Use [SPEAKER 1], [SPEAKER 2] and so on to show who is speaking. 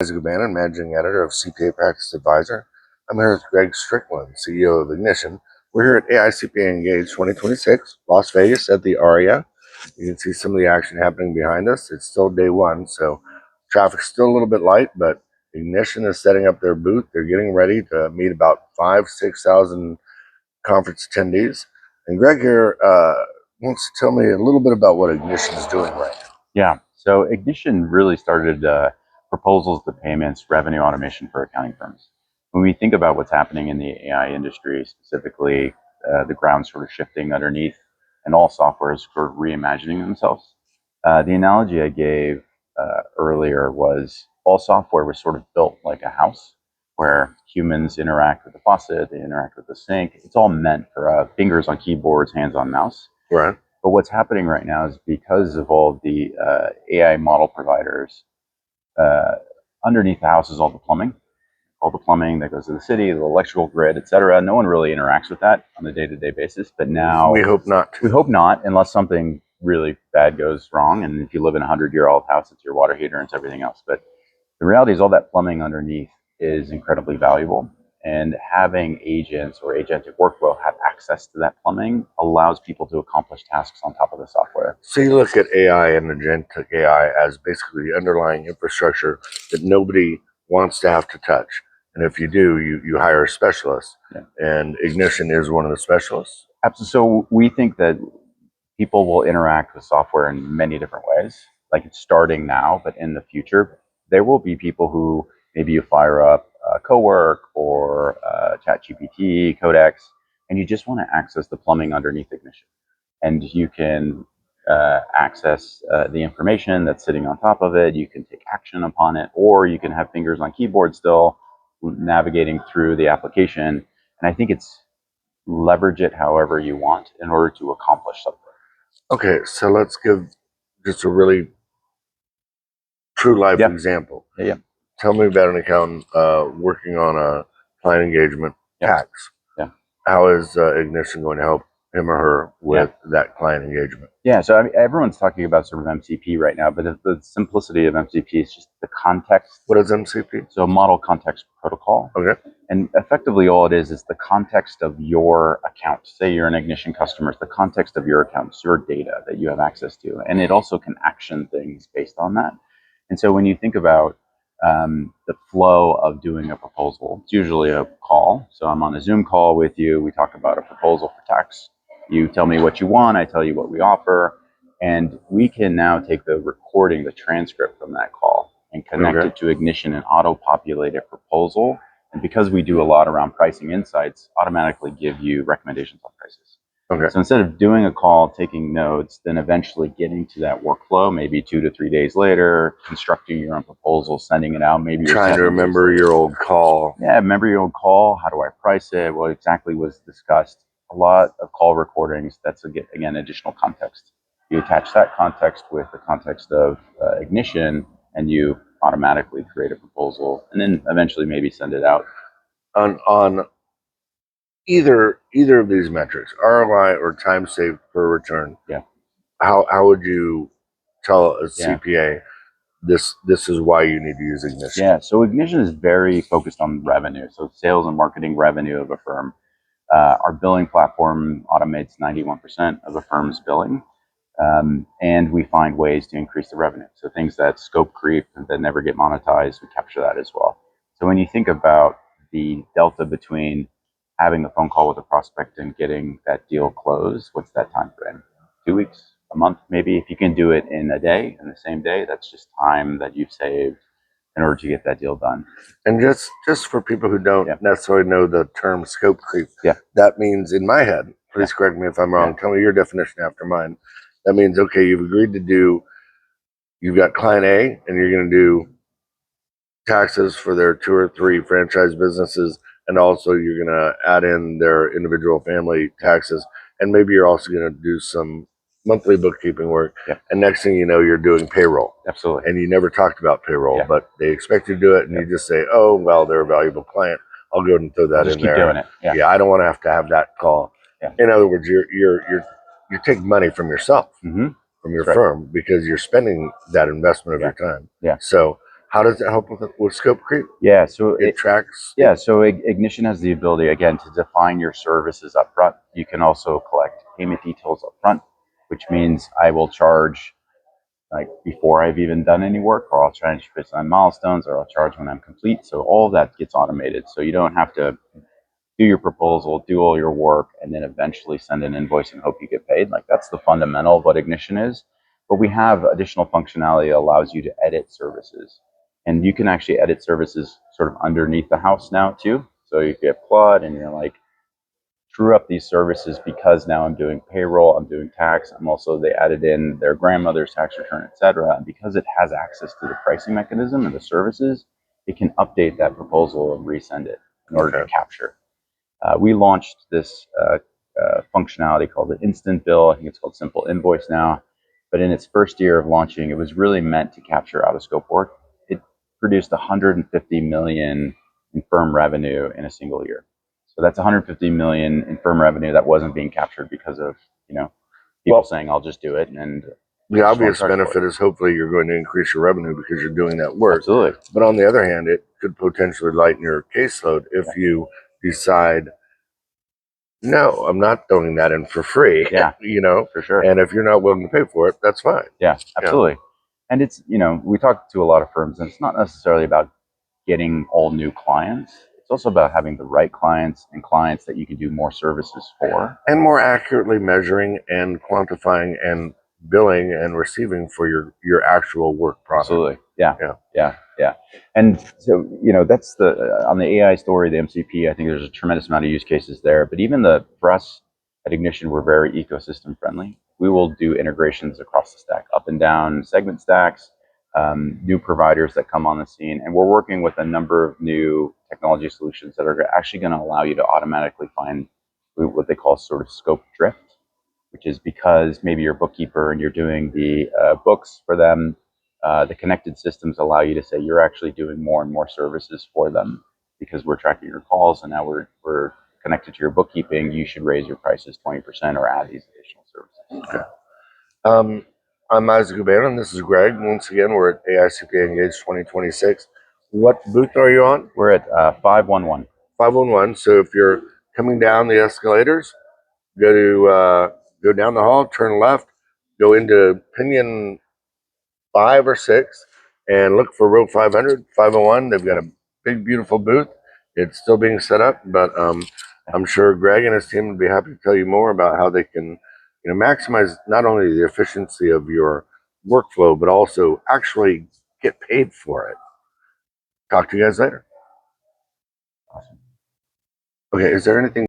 [SPEAKER 1] AICPA Managing Editor of CPA Practice Advisor. I'm here with Greg Strickland, CEO of Ignition. We're here at AICPA Engage 2026, Las Vegas at the ARIA. You can see some of the action happening behind us. It's still day one, so traffic's still a little bit light, but Ignition is setting up their booth. They're getting ready to meet about 6,000 conference attendees. And Greg here wants to tell me a little bit about what Ignition is doing right now.
[SPEAKER 2] Yeah, so Ignition really started proposals to payments, revenue automation for accounting firms. When we think about what's happening in the AI industry, specifically the ground sort of shifting underneath and all software is sort of reimagining themselves. The analogy I gave earlier was all software was sort of built like a house where humans interact with the faucet, they interact with the sink. It's all meant for fingers on keyboards, hands on mouse.
[SPEAKER 1] Right.
[SPEAKER 2] But what's happening right now is because of all the AI model providers, underneath the house is all the plumbing that goes to the city, the electrical grid, et cetera. No one really interacts with that on a day-to-day basis. But now
[SPEAKER 1] we hope not.
[SPEAKER 2] We hope not, unless something really bad goes wrong. And if you live in a 100-year-old house, it's your water heater and it's everything else. But the reality is all that plumbing underneath is incredibly valuable. And having agents or agentic workflow have access to that plumbing allows people to accomplish tasks on top of the software.
[SPEAKER 1] So you look at AI and agentic AI as basically the underlying infrastructure that nobody wants to have to touch. And if you do, you hire a specialist. Yeah. And Ignition is one of the specialists.
[SPEAKER 2] Absolutely. So we think that people will interact with software in many different ways. Like it's starting now, but in the future, there will be people who maybe you fire up Cowork or ChatGPT, Codex, and you just want to access the plumbing underneath Ignition. And you can access the information that's sitting on top of it. You can take action upon it, or you can have fingers on keyboard still navigating through the application. And I think it's leverage it however you want in order to accomplish something.
[SPEAKER 1] Okay, so let's give just a really true life example.
[SPEAKER 2] Yeah.
[SPEAKER 1] Tell me about an accountant working on a client engagement tax.
[SPEAKER 2] Yeah.
[SPEAKER 1] How is Ignition going to help him or her with that client engagement?
[SPEAKER 2] Yeah, so I mean, everyone's talking about sort of MCP right now, but the simplicity of MCP is just the context.
[SPEAKER 1] What is MCP?
[SPEAKER 2] So Model Context Protocol.
[SPEAKER 1] Okay.
[SPEAKER 2] And effectively all it is the context of your account. Say you're an Ignition customer, it's the context of your account, it's your data that you have access to. And it also can action things based on that. And so when you think about the flow of doing a proposal, it's usually a call. So I'm on a Zoom call with you, we talk about a proposal for tax. You tell me what you want, I tell you what we offer, and we can now take the recording, the transcript from that call and connect it to Ignition and auto-populate a proposal. And because we do a lot around pricing insights, automatically give you recommendations on prices.
[SPEAKER 1] Okay.
[SPEAKER 2] So instead of doing a call, taking notes, then eventually getting to that workflow, maybe 2 to 3 days later, constructing your own proposal, sending it out, maybe
[SPEAKER 1] trying to remember your old call.
[SPEAKER 2] Yeah, remember your old call. How do I price it? What exactly was discussed? A lot of call recordings. That's again additional context. You attach that context with the context of Ignition, and you automatically create a proposal, and then eventually maybe send it out.
[SPEAKER 1] On either of these metrics, ROI or time saved per return.
[SPEAKER 2] Yeah.
[SPEAKER 1] How would you tell a CPA this is why you need to use Ignition?
[SPEAKER 2] Yeah. So Ignition is very focused on revenue. So sales and marketing revenue of a firm. Our billing platform automates 91% of a firm's billing. And we find ways to increase the revenue. So things that scope creep and that never get monetized, we capture that as well. So when you think about the delta between having a phone call with a prospect and getting that deal closed, what's that time frame? 2 weeks, a month, maybe? If you can do it in a day, in the same day, that's just time that you've saved in order to get that deal done.
[SPEAKER 1] And just for people who don't necessarily know the term scope creep, that means in my head, please correct me if I'm wrong, tell me your definition after mine. That means, okay, you've agreed to do, you've got client A and you're going to do taxes for their 2 or 3 franchise businesses, and also you're going to add in their individual family taxes, and maybe you're also going to do some monthly bookkeeping work, and next thing you know, you're doing payroll.
[SPEAKER 2] Absolutely.
[SPEAKER 1] And you never talked about payroll, but they expect you to do it, and you just say, oh, well, they're a valuable client. I'll go ahead and throw that in there.
[SPEAKER 2] Keep doing it.
[SPEAKER 1] Yeah, I don't want to have that call. In other words, you're taking money from yourself, from your firm, because you're spending that investment of your time.
[SPEAKER 2] Yeah.
[SPEAKER 1] So How does it help with scope creep?
[SPEAKER 2] Yeah, so
[SPEAKER 1] it tracks.
[SPEAKER 2] Yeah, so Ignition has the ability, again, to define your services up front. You can also collect payment details up front, which means I will charge like before I've even done any work, or I'll charge based on milestones, or I'll charge when I'm complete. So all of that gets automated. So you don't have to do your proposal, do all your work, and then eventually send an invoice and hope you get paid. Like that's the fundamental of what Ignition is. But we have additional functionality that allows you to edit services. And you can actually edit services sort of underneath the house now too. So you get Plud and you're like, true up these services because now I'm doing payroll, I'm doing tax, I'm also, they added in their grandmother's tax return, etc. And because it has access to the pricing mechanism and the services, it can update that proposal and resend it in order to capture. We launched this functionality called the Instant Bill. I think it's called Simple Invoice now. But in its first year of launching, it was really meant to capture out of scope work. It produced 150 million in firm revenue in a single year. So that's 150 million in firm revenue that wasn't being captured because of people saying I'll just do it. And
[SPEAKER 1] the obvious benefit is hopefully you're going to increase your revenue because you're doing that work.
[SPEAKER 2] Absolutely.
[SPEAKER 1] But on the other hand, it could potentially lighten your caseload if you decide, no, I'm not throwing that in for free.
[SPEAKER 2] Yeah, for sure.
[SPEAKER 1] And if you're not willing to pay for it, that's fine.
[SPEAKER 2] Yeah, absolutely. And it's, we talk to a lot of firms, and it's not necessarily about getting all new clients. It's also about having the right clients and clients that you can do more services for.
[SPEAKER 1] And more accurately measuring and quantifying and billing and receiving for your actual work product.
[SPEAKER 2] Absolutely. Yeah. And so, that's on the AI story, the MCP, I think there's a tremendous amount of use cases there. But even for us at Ignition, we're very ecosystem friendly. We will do integrations across the stack, up and down segment stacks, new providers that come on the scene. And we're working with a number of new technology solutions that are actually going to allow you to automatically find what they call sort of scope drift, which is because maybe you're a bookkeeper and you're doing the books for them. The connected systems allow you to say you're actually doing more and more services for them because we're tracking your calls, and now we're connected to your bookkeeping. You should raise your prices 20% or add these additional services.
[SPEAKER 1] Okay. I'm Isaac Uban, and this is Greg. Once again, we're at AICPA Engage 2026. What booth are you on?
[SPEAKER 2] We're at 511.
[SPEAKER 1] 511. So if you're coming down the escalators, go down the hall, turn left, go into Pinion 5 or 6, and look for row 500, 501. They've got a big, beautiful booth. It's still being set up, but I'm sure Greg and his team would be happy to tell you more about how they can, maximize not only the efficiency of your workflow, but also actually get paid for it. Talk to you guys later.
[SPEAKER 2] Awesome.
[SPEAKER 1] Okay, is there anything